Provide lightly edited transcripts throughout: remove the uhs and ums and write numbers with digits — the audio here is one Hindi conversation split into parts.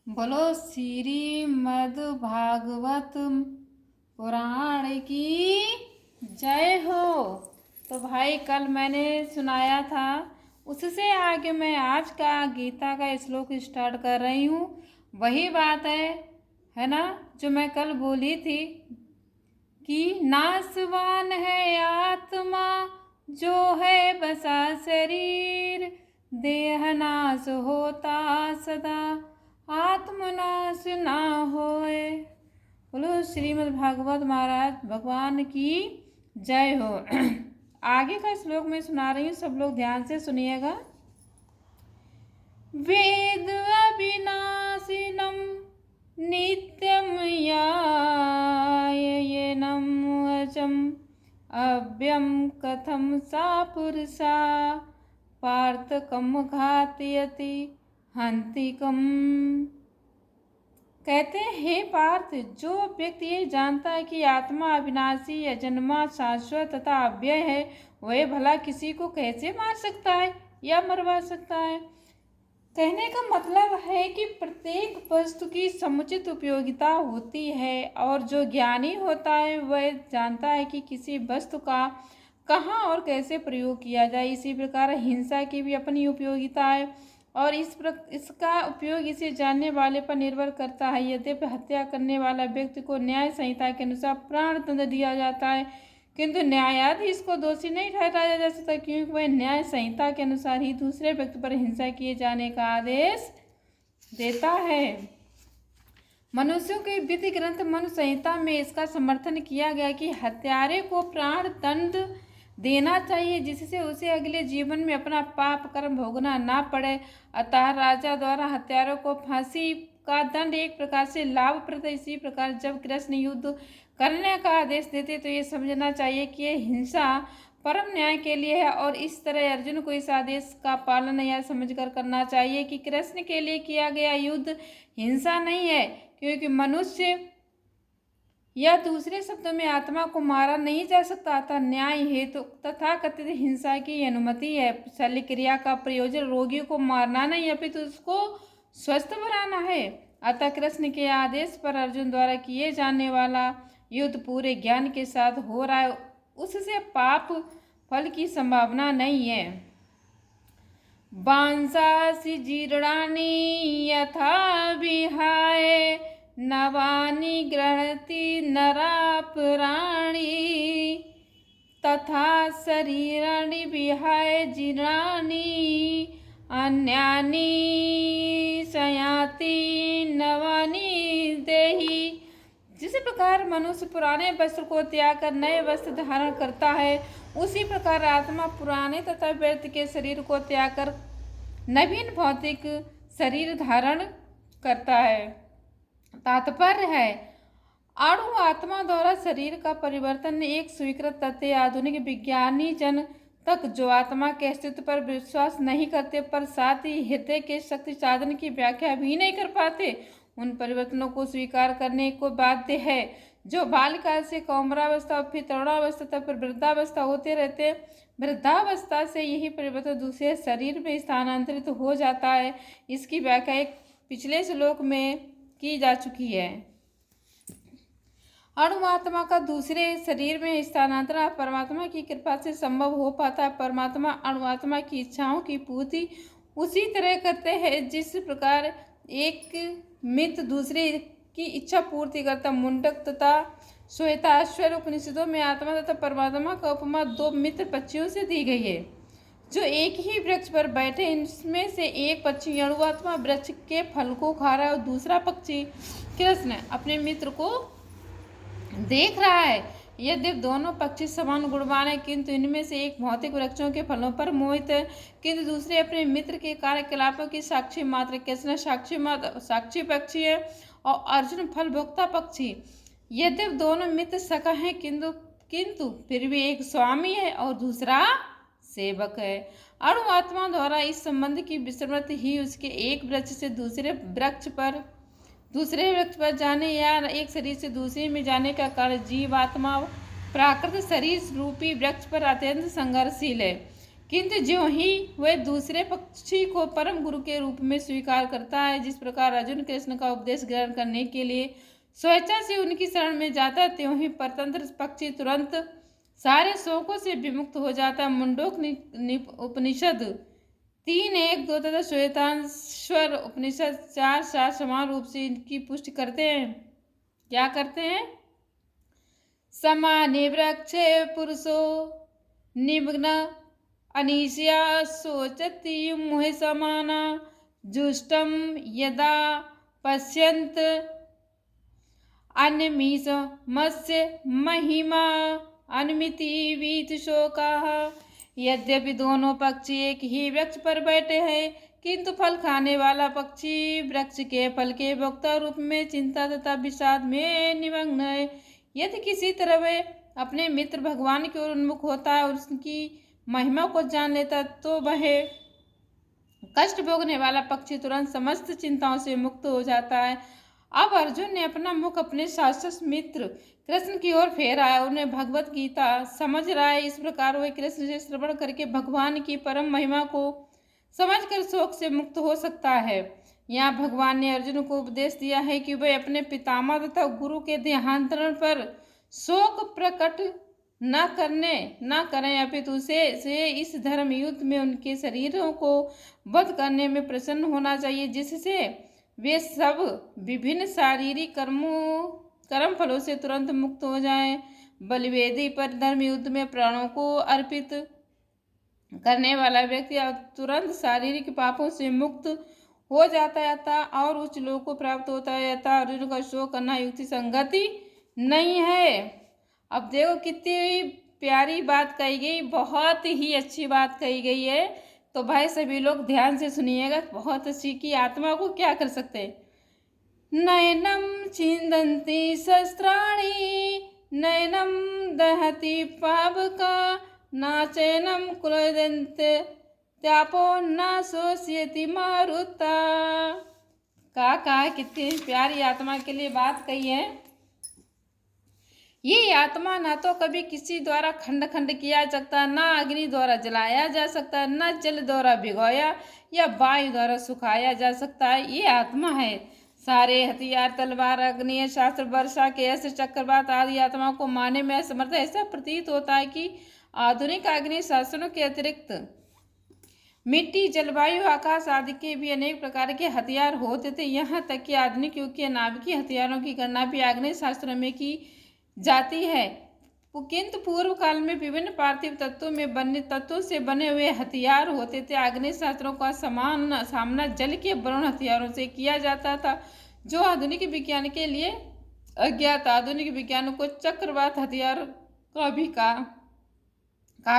बोलो श्रीमद् भागवत पुराण की जय हो। तो भाई कल मैंने सुनाया था, उससे आगे मैं आज का गीता का श्लोक स्टार्ट कर रही हूँ। वही बात है ना, जो मैं कल बोली थी कि नासवान है आत्मा जो है बसा शरीर, देह नाश होता सदा आत्मनाश ना होए। बोलो श्रीमद् भागवत महाराज भगवान की जय हो। आगे का श्लोक मैं सुना रही हूँ, सब लोग ध्यान से सुनिएगा। वेद अविनाशिनम नित्यम यायेनम अजम अव्यम कथम सा पुरुषा पार्थ कम घातयति हंतिकम। कहते हैं, हे पार्थ, जो व्यक्ति ये जानता है कि आत्मा अविनाशी, अजन्मा, शाश्वत तथा अव्यय है, वह भला किसी को कैसे मार सकता है या मरवा सकता है। कहने का मतलब है कि प्रत्येक वस्तु की समुचित उपयोगिता होती है, और जो ज्ञानी होता है वह जानता है कि किसी वस्तु का कहाँ और कैसे प्रयोग किया जाए। इसी प्रकार हिंसा की भी अपनी उपयोगिता है, और इसका उपयोग इसे जानने वाले पर निर्भर करता है। यद्यपि हत्या करने वाला व्यक्ति को न्याय संहिता के अनुसार प्राणदंड दिया जाता है, किंतु न्यायाधीश को दोषी नहीं ठहराया जा सकता, क्योंकि वह न्याय संहिता के अनुसार ही दूसरे व्यक्ति पर हिंसा किए जाने का आदेश देता है। मनुष्यों के विधि ग्रंथ मनु संहिता में इसका समर्थन किया गया कि हत्यारे को प्राण दंड देना चाहिए, जिससे उसे अगले जीवन में अपना पाप कर्म भोगना ना पड़े। अतः राजा द्वारा हत्यारों को फांसी का दंड एक प्रकार से लाभप्रद। इसी प्रकार जब कृष्ण युद्ध करने का आदेश देते तो ये समझना चाहिए कि यह हिंसा परम न्याय के लिए है, और इस तरह अर्जुन को इस आदेश का पालन यह समझकर करना चाहिए कि कृष्ण के लिए किया गया युद्ध हिंसा नहीं है, क्योंकि मनुष्य या दूसरे शब्दों में आत्मा को मारा नहीं जा सकता। अतः न्याय हेतु तथा कथित हिंसा की अनुमति है। शल्य क्रिया का प्रयोजन रोगियों को मारना नहीं, अपितु उसको स्वस्थ बनाना है। अतः कृष्ण के आदेश पर अर्जुन द्वारा किए जाने वाला युद्ध पूरे ज्ञान के साथ हो रहा है, उससे पाप फल की संभावना नहीं है। बांसासि जीर्णानि यथा विहाय नवानि गृह्णति नरापराणि, तथा शरीराणि विहाय जीर्णानि अन्यानि संयाति नवानि देहि। जिस प्रकार मनुष्य पुराने वस्त्र को त्याग कर नए वस्त्र धारण करता है, उसी प्रकार आत्मा पुराने तथा व्यर्थ के शरीर को त्याग कर नवीन भौतिक शरीर धारण करता है। तात्पर्य है, अणु आत्मा द्वारा शरीर का परिवर्तन एक स्वीकृत तथ्य। आधुनिक विज्ञानी जन तक जो आत्मा के अस्तित्व पर विश्वास नहीं करते, पर साथ ही हृदय के शक्ति साधन की व्याख्या भी नहीं कर पाते, उन परिवर्तनों को स्वीकार करने को बाध्य है। जो बालकाल से कौमारावस्था और फिर तरुणावस्था तक फिर वृद्धावस्था होते रहते, वृद्धावस्था से यही परिवर्तन दूसरे शरीर में स्थानांतरित हो जाता है। इसकी व्याख्या एक पिछले श्लोक में की जा चुकी है। अणु आत्मा का दूसरे शरीर में स्थानांतरण परमात्मा की कृपा से संभव हो पाता है। परमात्मा अणु आत्मा की इच्छाओं की पूर्ति उसी तरह करते हैं जिस प्रकार एक मित्र दूसरे की इच्छा पूर्ति करता। मुंडक तथा श्वेताश्वर उपनिषदों में आत्मा तथा परमात्मा का उपमा दो मित्र पक्षियों से दी गई है, जो एक ही वृक्ष पर बैठे। इनमें से एक पक्षी अणुआत्मा वृक्ष के फल को खा रहा है, और दूसरा पक्षी कृष्ण अपने मित्र को देख रहा है। यद्यपि दोनों पक्षी समान गुणवान है, किंतु इनमें से एक भौतिक वृक्षों के फलों पर मोहित है, किंतु दूसरे अपने मित्र के कार्यकलापों की साक्षी मात्र। कृष्ण साक्षी पक्षी है और अर्जुन फल भोक्ता पक्षी। यद्यपि दोनों मित्र सखा हैं, किंतु फिर भी एक स्वामी है और दूसरा सेवक है। अणु आत्मा द्वारा इस संबंध की विस्मृति ही उसके एक वृक्ष से दूसरे वृक्ष पर जाने या एक शरीर से दूसरे में जाने का कारण जीवात्मा प्राकृत शरीर रूपी वृक्ष पर अत्यंत संघर्षशील है। किंतु ज्यों ही वह दूसरे पक्षी को परम गुरु के रूप में स्वीकार करता है, जिस प्रकार अर्जुन कृष्ण का उपदेश ग्रहण करने के लिए स्वेच्छा से उनकी शरण में जाता है, त्यों ही परतंत्र पक्षी तुरंत सारे शोकों से विमुक्त हो जाता है। मुंडोक उपनिषद 3:1-2 तथा श्वेताश्वर उपनिषद 4:7 समान रूप से इनकी पुष्टि करते हैं। क्या करते हैं? समाने वृक्षे पुरुषो निमग्न अनिशया शोचति मुहे समाना जुष्टम यदा पश्यन्त अन्यमीश मत्स्य महिमा अनुमिति वीत शोकाः। यद्यपि दोनों पक्षी एक ही वृक्ष पर बैठे हैं, किंतु फल खाने वाला पक्षी वृक्ष के फल के भोक्ता रूप में चिंता तथा विषाद में निमग्न है। यदि किसी तरह वे अपने मित्र भगवान की ओर उन्मुख होता है और उसकी महिमा को जान लेता है, तो वह कष्ट भोगने वाला पक्षी तुरंत समस्त चिंताओं से मुक्त हो जाता है। अब अर्जुन ने अपना मुख अपने शाश्वत मित्र कृष्ण की ओर फेरा है, उन्हें भगवत गीता समझ रहा है। इस प्रकार वह कृष्ण से श्रवण करके भगवान की परम महिमा को समझकर शोक से मुक्त हो सकता है। यहाँ भगवान ने अर्जुन को उपदेश दिया है कि वह अपने पितामह तथा गुरु के देहांतरण पर शोक प्रकट न करें, अपितु से इस धर्म युद्ध में उनके शरीरों को वध करने में प्रसन्न होना चाहिए, जिससे वे सब विभिन्न शारीरिक कर्म फलों से तुरंत मुक्त हो जाएं। बलिवेदी पर धर्म युद्ध में प्राणों को अर्पित करने वाला व्यक्ति तुरंत शारीरिक पापों से मुक्त हो जाता है और उच्च लोक को प्राप्त होता है। अर्जुन का शोक करना युक्ति संगति नहीं है। अब देखो कितनी प्यारी बात कही गई, बहुत ही अच्छी बात कही गई है। तो भाई सभी लोग ध्यान से सुनिएगा, बहुत अच्छी की आत्मा को क्या कर सकते हैं। नयनम छिंदन्ति शस्त्राणि नयनम दहति पावका नाचैनम क्रोधन्ते त्यापो न शोष्यति मारुता। कहा कितनी प्यारी आत्मा के लिए बात कही है। ये आत्मा ना तो कभी किसी द्वारा खंड खंड किया जा सकता, ना अग्नि द्वारा जलाया जा सकता, ना जल द्वारा भिगोया या वायु द्वारा सुखाया जा सकता है। ये आत्मा है। सारे हथियार, तलवार, अग्नि शास्त्र, वर्षा के ऐसे चक्रवात आदि आत्मा को मारने में असमर्थ। ऐसा प्रतीत होता है कि आधुनिक अग्नि शास्त्रों के अतिरिक्त मिट्टी, जलवायु, आकाश आदि के भी अनेक प्रकार के हथियार होते थे। यहाँ तक कि आधुनिक युग के नाभिकीय हथियारों की गणना भी आग्नेय शास्त्रों में की जाती है। किंतु पूर्व काल में विभिन्न पार्थिव तत्वों से बने हुए हथियार होते थे। आग्नेय शास्त्रों का सामना जल के वरुण हथियारों से किया जाता था, जो आधुनिक विज्ञान के लिए अज्ञात। आधुनिक विज्ञान को चक्रवात हथियार का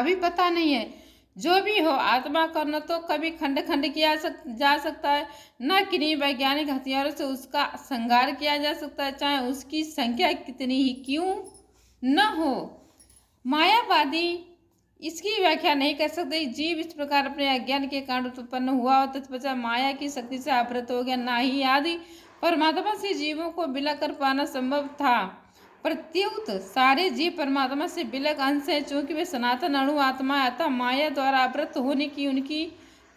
भी पता नहीं है। जो भी हो, आत्मा का न तो कभी खंड खंड किया जा सकता है, न किन्हीं वैज्ञानिक हथियारों से उसका संहार किया जा सकता है, चाहे उसकी संख्या कितनी ही क्यों न हो। मायावादी इसकी व्याख्या नहीं कर सकते। जीव इस प्रकार अपने अज्ञान के कारण उत्पन्न हुआ और तत्पश्चात माया की शक्ति से आवृत हो गया। ना ही आदि परमात्मा से जीवों को विलग कर पाना संभव था। प्रत्युत सारे जीव परमात्मा से विलग अंश है, चूंकि वे सनातन अणु आत्मा अतः माया द्वारा आवृत होने की उनकी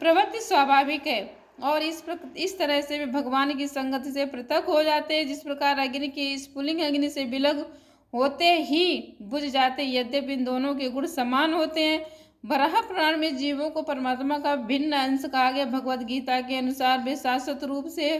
प्रवृत्ति स्वाभाविक है और इस तरह से वे भगवान की संगति से पृथक हो जाते हैं। जिस प्रकार अग्नि की स्फुलिंग अग्नि से विलग होते ही बुझ जाते, यद्यपि इन दोनों के गुण समान होते हैं। बराह पुराण में जीवों को परमात्मा का भिन्न अंश कहा गया। भगवद गीता के अनुसार वे शाश्वत रूप से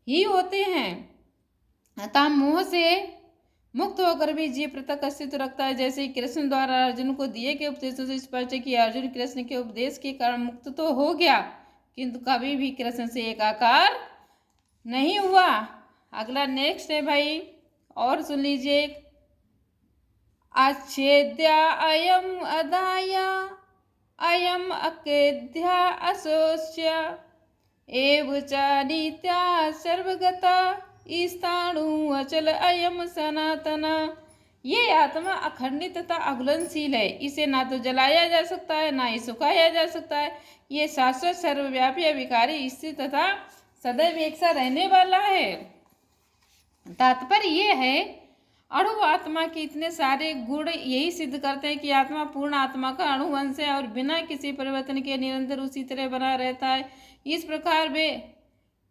ही होते हैं, अतः मोह से मुक्त होकर भी जीव पृथक अस्तित्व रखता है। जैसे कृष्ण द्वारा अर्जुन को दिए गए उपदेशों से स्पष्ट है कि अर्जुन कृष्ण के उपदेश के कारण मुक्त तो हो गया, किंतु कभी भी कृष्ण से एकाकार नहीं हुआ। अगला नेक्स्ट है भाई, और सुन लीजिए। अच्छेद्या अयम अदाया अयम अकेद्या अशोष्य एव च नित्या सर्वगता स्थाणु अचल अयम सनातन। ये आत्मा अखंडित तथा अघुलनशील है। इसे ना तो जलाया जा सकता है, ना ही सुखाया जा सकता है। ये शाश्वत, सर्वव्यापी, अविकारी, स्थिर तथा सदैव एक सा रहने वाला है। तात्पर्य ये है, अणु आत्मा के इतने सारे गुण यही सिद्ध करते हैं कि आत्मा पूर्ण आत्मा का अणुवंश है और बिना किसी परिवर्तन के निरंतर उसी तरह बना रहता है।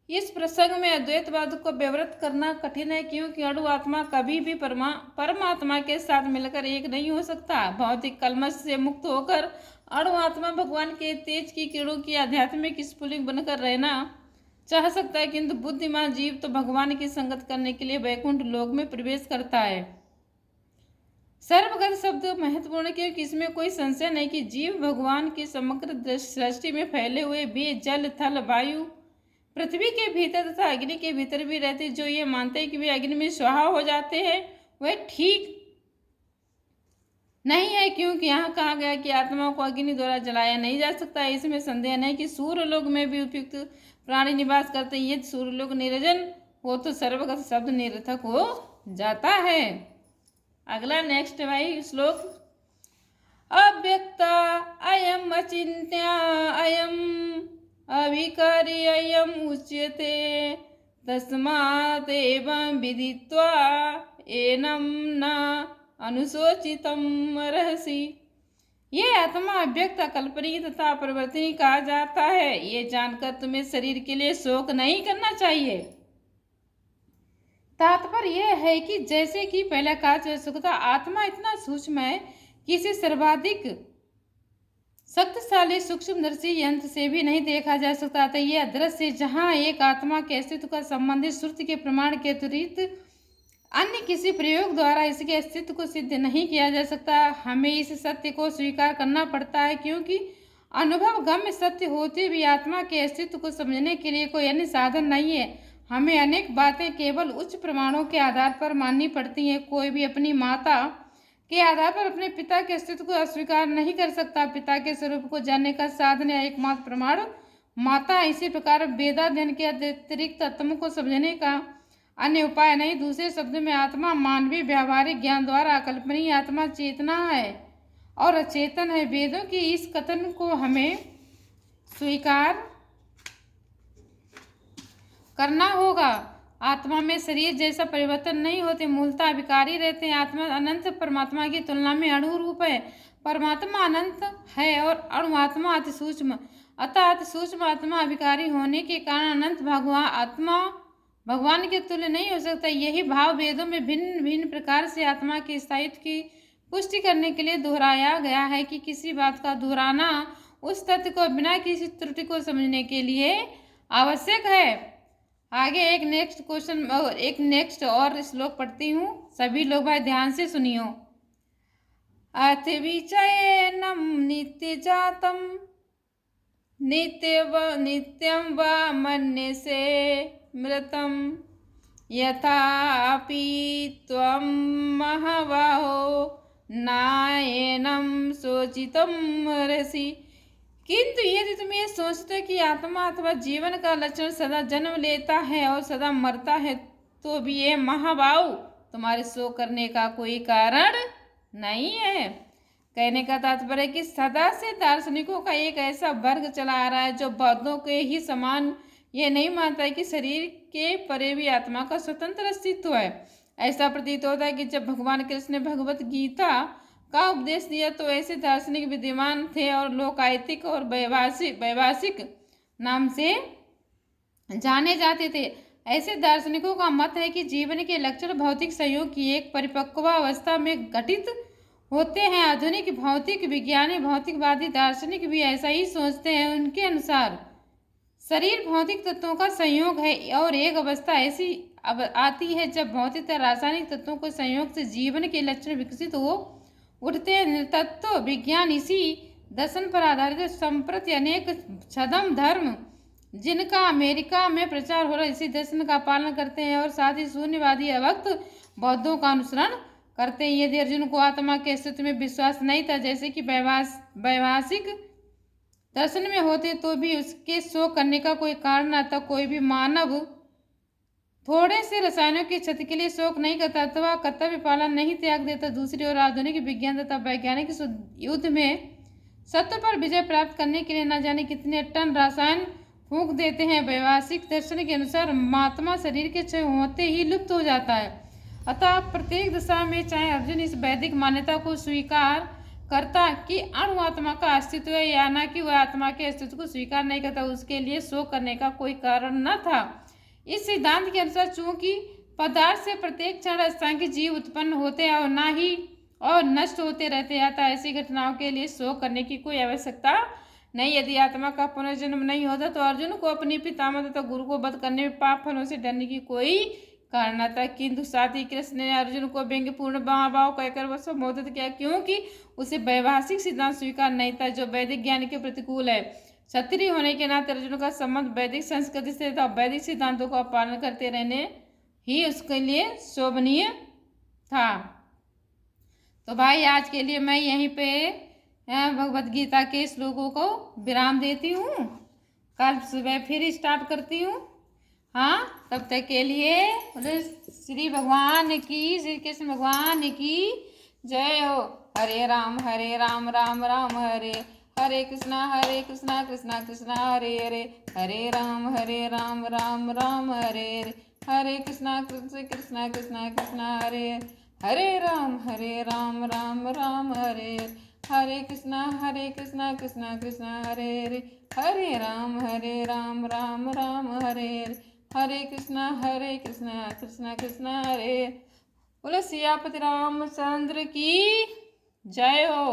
इस प्रसंग में अद्वैतवाद को विवृत करना कठिन है, क्योंकि अणु आत्मा कभी भी परमात्मा के साथ मिलकर एक नहीं हो सकता। भौतिक कलमश से मुक्त होकर अणु आत्मा भगवान के तेज की किरणों की आध्यात्मिक स्फुलिंग बनकर रहना चाह सकता है, किंतु बुद्धिमान जीव तो भगवान की संगत करने के लिए वैकुंठ लोक में प्रवेश करता है। सर्वगत शब्द महत्वपूर्ण, क्योंकि इसमें कोई संशय नहीं कि जीव भगवान की समग्र सृष्टि में फैले हुए भी जल, थल, वायु, पृथ्वी के भीतर तथा अग्नि के भीतर भी रहते। जो ये मानते हैं कि वे अग्नि में स्वाहा हो जाते हैं, वह ठीक नहीं है, क्योंकि यहाँ कहा गया कि आत्मा को अग्नि द्वारा जलाया नहीं जा सकता। इसमें संदेह नहीं कि सूर्यलोक में भी उपयुक्त प्राणी निवास करते हैं। यदि सूर्यलोक निर्जन हो तो सर्वगत शब्द निरर्थक हो जाता है। अगला नेक्स्ट भाई श्लोक, अव्यक्ता अयम अचिन्त्या अयम अविकारी अयम उच्यते तस्मात् एवं विदित्वा एनम न अनुशोचितम रहसि। ये आत्मा अव्यक्त, अकल्पनीय तथा अपरिवर्तनीय कहा जाता है। ये जानकर तुम्हें शरीर के लिए शोक नहीं करना चाहिए। तात्पर्य यह है कि जैसे कि पहला कहा सुखता, आत्मा इतना सूक्ष्म है कि इसे सर्वाधिक शक्तिशाली सूक्ष्मदर्शी यंत्र से भी नहीं देखा जा सकता था। यह अदृश्य, जहाँ एक आत्मा के अस्तित्व का संबंधित श्रुति के प्रमाण के अतिरिक्त अन्य किसी प्रयोग द्वारा इसके अस्तित्व को सिद्ध नहीं किया जा सकता। हमें इस सत्य को स्वीकार करना पड़ता है, क्योंकि अनुभव गम्य सत्य होते भी आत्मा के अस्तित्व को समझने के लिए कोई अन्य साधन नहीं है। हमें अनेक बातें केवल उच्च प्रमाणों के आधार पर माननी पड़ती हैं। कोई भी अपनी माता के आधार पर अपने पिता के अस्तित्व को अस्वीकार नहीं कर सकता। पिता के स्वरूप को जानने का साधन या एकमात्र प्रमाण माता। इसी प्रकार वेदाध्ययन के अतिरिक्त तत्वों को समझने का अन्य उपाय नहीं। दूसरे शब्दों में आत्मा मानवीय व्यावहारिक ज्ञान द्वारा अकल्पनीय आत्मा चेतना है और अचेतन है। वेदों के इस कथन को हमें स्वीकार करना होगा। आत्मा में शरीर जैसा परिवर्तन नहीं होते, मूलतः विकारी रहते हैं। आत्मा अनंत परमात्मा की तुलना में अणु रूप है। परमात्मा अनंत है और अणु आत्मा अति सूक्ष्म, अतः अति सूक्ष्म आत्मा अविकारी होने के कारण अनंत आत्मा भगवान के तुल्य नहीं हो सकता। यही भाव वेदों में भिन्न भिन्न प्रकार से आत्मा के स्थायित्व की पुष्टि करने के लिए दोहराया गया है कि किसी बात का दोहराना उस तथ्य को बिना किसी त्रुटि को समझने के लिए आवश्यक है। आगे एक नेक्स्ट और श्लोक पढ़ती हूँ, सभी लोग भाई ध्यान से सुनियो। अथ विचयनम नित्य जातम नित्यम व मन्यसे मृतम यथापि त्वं महाबाहो नायनम शोचितम रसि। किंतु यदि तुम ये सोचते हो कि आत्मा अथवा जीवन का लक्षण सदा जन्म लेता है और सदा मरता है, तो भी ये महाबाहु तुम्हारे शोक करने का कोई कारण नहीं है। कहने का तात्पर्य है कि सदा से दार्शनिकों का एक ऐसा वर्ग चला आ रहा है जो बौद्धों के ही समान यह नहीं मानता है कि शरीर के परे भी आत्मा का स्वतंत्र अस्तित्व है। ऐसा प्रतीत होता है कि जब भगवान कृष्ण ने भगवत गीता का उपदेश दिया तो ऐसे दार्शनिक विद्यमान थे और लोकायतिक और वैभाषिक नाम से जाने जाते थे। ऐसे दार्शनिकों का मत है कि जीवन के लक्षण भौतिक संयोग की एक परिपक्व अवस्था में घटित होते हैं। आधुनिक भौतिक विज्ञानी भौतिकवादी दार्शनिक भी ऐसा ही सोचते हैं। उनके अनुसार शरीर भौतिक तत्वों का संयोग है और एक अवस्था ऐसी अब आती है जब भौतिक और रासायनिक तत्वों के संयोग से जीवन के लक्षण विकसित हो उठते हैं। तत्व विज्ञान इसी दर्शन पर आधारित संप्रति अनेक छद्म धर्म जिनका अमेरिका में प्रचार हो रहा है इसी दर्शन का पालन करते हैं और साथ ही शून्यवादी अवक्त बौद्धों का अनुसरण करते हैं। यदि अर्जुन को आत्मा के अस्तित्व में विश्वास नहीं था, जैसे कि वैभाषिक दर्शन में होते, तो भी उसके शोक करने का कोई कारण न था। कोई भी मानव थोड़े से रसायनों की क्षति के लिए शोक नहीं करता अथवा कर्तव्य पालन नहीं त्याग देता। दूसरी ओर आधुनिक विज्ञान तथा वैज्ञानिक युद्ध में सत्य पर विजय प्राप्त करने के लिए न जाने कितने टन रसायन फूंक देते हैं। वैभाषिक दर्शन के अनुसार आत्मा शरीर के क्षय होते ही लुप्त हो जाता है। अतः प्रत्येक दशा में चाहे अर्जुन इस वैदिक मान्यता को स्वीकार करता कि अणु आत्मा का अस्तित्व है या ना कि वह आत्मा के अस्तित्व को स्वीकार नहीं करता, उसके लिए शोक करने का कोई कारण न था। इस सिद्धांत के अनुसार चूंकि पदार्थ से प्रत्येक क्षण असंख्य जीव उत्पन्न होते हैं और ना ही और नष्ट होते रहते हैं, अतः ऐसी घटनाओं के लिए शोक करने की कोई आवश्यकता नहीं। यदि आत्मा का पुनर्जन्म नहीं होता तो अर्जुन को अपनी पितामह तथा गुरु को वध करने में पाप फलों से डरने की कोई कारण था। किंतु साथ ही कृष्ण ने अर्जुन को व्यंग्यपूर्ण भाव कहकर वह संबोधित किया, क्योंकि उसे वैभाषिक सिद्धांत स्वीकार नहीं था जो वैदिक ज्ञान के प्रतिकूल है। क्षत्रिय होने के नाते अर्जुन का संबंध वैदिक संस्कृति से तथा वैदिक सिद्धांतों का पालन करते रहने ही उसके लिए शोभनीय था। तो भाई आज के लिए मैं यहीं पे भगवद गीता के श्लोकों को विराम देती हूँ। कल सुबह फिर स्टार्ट करती हूँ। हाँ, तब तक के लिए बोले श्री भगवान की, श्री कृष्ण भगवान की जय हो। हरे राम राम राम हरे हरे कृष्णा कृष्णा कृष्णा हरे हरे, हरे राम राम राम हरे हरे, हरे कृष्णा कृष्णा कृष्णा हरे हरे राम राम राम हरे हरे कृष्णा कृष्णा कृष्णा हरे हरे, हरे राम राम राम हरे हरे कृष्णा कृष्णा कृष्णा हरे। बोलो सियापति रामचंद्र की जय हो।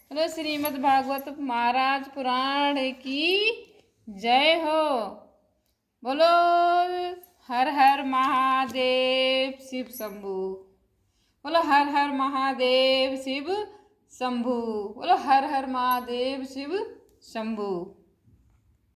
बोलो श्रीमद् भागवत महाराज पुराण की जय हो। बोलो हर हर महादेव शिव शंभू। बोलो हर हर महादेव शिव शंभू। बोलो हर हर महादेव शिव शंभू।